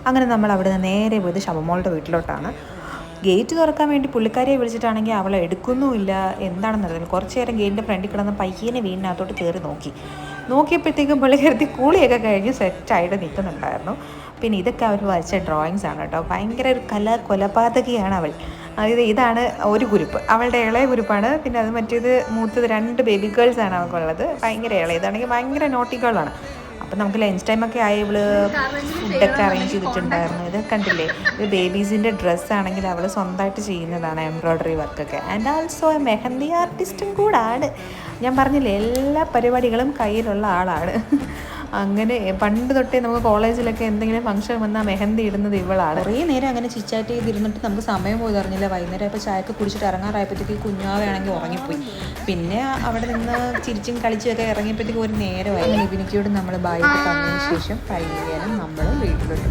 അങ്ങനെ നമ്മൾ അവിടെ നിന്ന് നേരെ പോയത് ശബമോളുടെ വീട്ടിലോട്ടാണ്. ഗേറ്റ് തുറക്കാൻ വേണ്ടി പുള്ളിക്കാരിയെ വിളിച്ചിട്ടാണെങ്കിൽ അവളെ എടുക്കുന്നുമില്ല. എന്താണെന്നറിയില്ല. കുറച്ച് നേരം ഗേറ്റിൻ്റെ ഫ്രണ്ടിൽ കിടന്ന് പയ്യനെ വീടിനകത്തോട്ട് കയറി നോക്കിയപ്പോഴത്തേക്കും പുള്ളിക്കാരത്തി കൂളിയൊക്കെ കഴിഞ്ഞ് സെറ്റായിട്ട് നിൽക്കുന്നുണ്ടായിരുന്നു. പിന്നെ ഇതൊക്കെ അവർ വരച്ച ഡ്രോയിങ്സ് ആണ് കേട്ടോ. ഭയങ്കര ഒരു കൊലപാതകിയാണ് അവൾ. അതായത് ഇതാണ് ഒരു ഗ്രൂപ്പ്, അവളുടെ ഇളയ ഗ്രൂപ്പാണ്. പിന്നെ അത് മറ്റേത് മൂത്തത് 2 ബേബി ഗേൾസാണ് അവൾക്കുള്ളത്. ഭയങ്കര ഇളയതാണെങ്കിൽ ഭയങ്കര നോട്ടി ഗേളാണ്. അപ്പം നമുക്ക് ലഞ്ച് ടൈമൊക്കെ ആയി ഇവള് ഫുഡൊക്കെ അറേഞ്ച് ചെയ്തിട്ടുണ്ടായിരുന്നു. ഇത് കണ്ടില്ലേ, ഇത് ബേബീസിൻ്റെ ഡ്രസ്സാണെങ്കിൽ അവൾ സ്വന്തമായിട്ട് ചെയ്യുന്നതാണ് എംബ്രോയ്ഡറി വർക്കൊക്കെ. ആൻഡ് ആൾസോ മെഹന്തി ആർട്ടിസ്റ്റും കൂടാണ്. ഞാൻ പറഞ്ഞില്ലേ, എല്ലാ പരിപാടികളും കയ്യിലുള്ള ആളാണ്. അങ്ങനെ പണ്ട് തൊട്ടേ നമുക്ക് കോളേജിലൊക്കെ എന്തെങ്കിലും ഫംഗ്ഷൻ വന്നാൽ മെഹന്തി ഇടുന്നത് ഇവളാണ്. കുറേ നേരം അങ്ങനെ ചിറ്റാറ്റ് ചെയ്തിരുന്നിട്ട് നമുക്ക് സമയം പോയി അറിഞ്ഞില്ല. വൈകുന്നേരം ഇപ്പോൾ ചായക്ക് കുടിച്ചിട്ട് ഇറങ്ങാറായപ്പോഴത്തേക്ക് കുഞ്ഞാവയാണെങ്കിൽ ഉറങ്ങിപ്പോയി. പിന്നെ അവിടെ നിന്ന് ചിരിച്ചും കളിച്ചുമൊക്കെ ഇറങ്ങിയപ്പോഴത്തേക്ക് ഒരു നേരമായി. ലിബിനിക്കയോട് നമ്മൾ ബായൊക്കെ പറഞ്ഞതിന് ശേഷം പയ്യനും നമ്മൾ വീട്ടിലോട്ട്